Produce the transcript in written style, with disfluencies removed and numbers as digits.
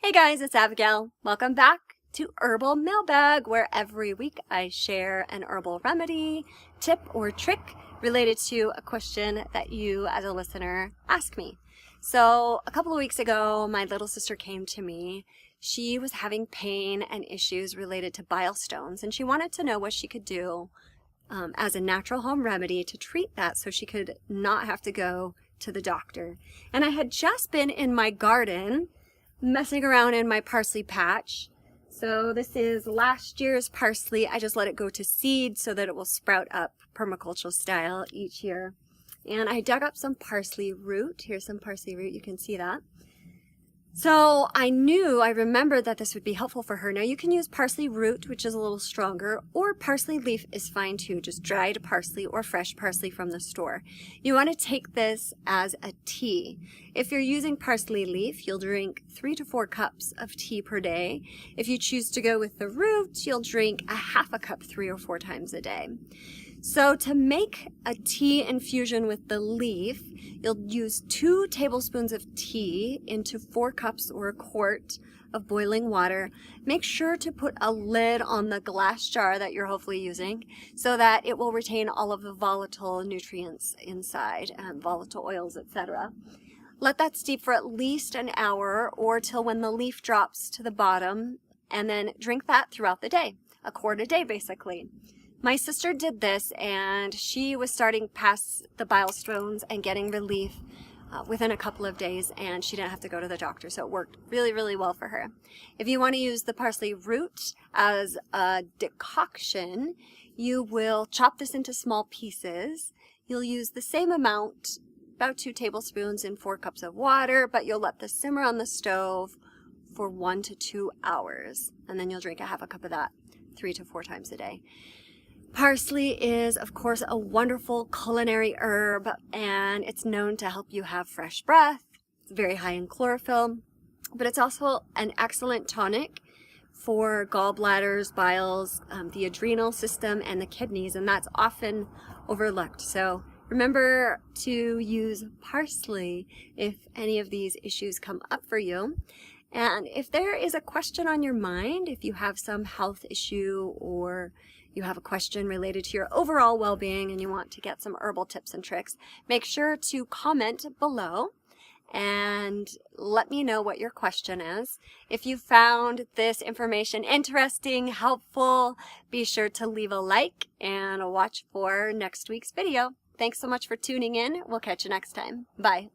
Hey guys, it's Abigail. Welcome back to Herbal Mailbag, where every week I share an herbal remedy, tip, or trick related to a question that you as a listener ask me. So a couple of weeks ago, my little sister came to me. She was having pain and issues related to bile stones, and she wanted to know what she could do as a natural home remedy to treat that so she could not have to go to the doctor. And I had just been in my garden messing around in my parsley patch. So this is last year's parsley. I just let it go to seed so that it will sprout up permaculture style each year. And I dug up some parsley root. Here's some parsley root. You can see that. So I remembered that this would be helpful for her. Now you can use parsley root, which is a little stronger, or parsley leaf is fine too, just dried parsley or fresh parsley from the store. You want to take this as a tea. If you're using parsley leaf, you'll drink 3 to 4 cups of tea per day. If you choose to go with the root, you'll drink a half a cup 3 or 4 times a day. So to make a tea infusion with the leaf, you'll use 2 tablespoons of tea into 4 cups or a quart of boiling water. Make sure to put a lid on the glass jar that you're hopefully using so that it will retain all of the volatile nutrients inside and volatile oils, etc. Let that steep for at least an hour or till when the leaf drops to the bottom, and then drink that throughout the day, a quart a day basically. My sister did this and she was starting past the bile stones and getting relief within a couple of days, and she didn't have to go to the doctor, so it worked really, really well for her. If you want to use the parsley root as a decoction, you will chop this into small pieces. You'll use the same amount, about 2 tablespoons in 4 cups of water, but you'll let this simmer on the stove for 1 to 2 hours, and then you'll drink a half a cup of that 3 to 4 times a day. Parsley is, of course, a wonderful culinary herb, and it's known to help you have fresh breath. It's very high in chlorophyll, but it's also an excellent tonic for gallbladders, biles, the adrenal system, and the kidneys, and that's often overlooked. So remember to use parsley if any of these issues come up for you. And if there is a question on your mind, if you have some health issue or you have a question related to your overall well-being and you want to get some herbal tips and tricks, make sure to comment below and let me know what your question is. If you found this information interesting, helpful, be sure to leave a like and watch for next week's video. Thanks so much for tuning in. We'll catch you next time. Bye.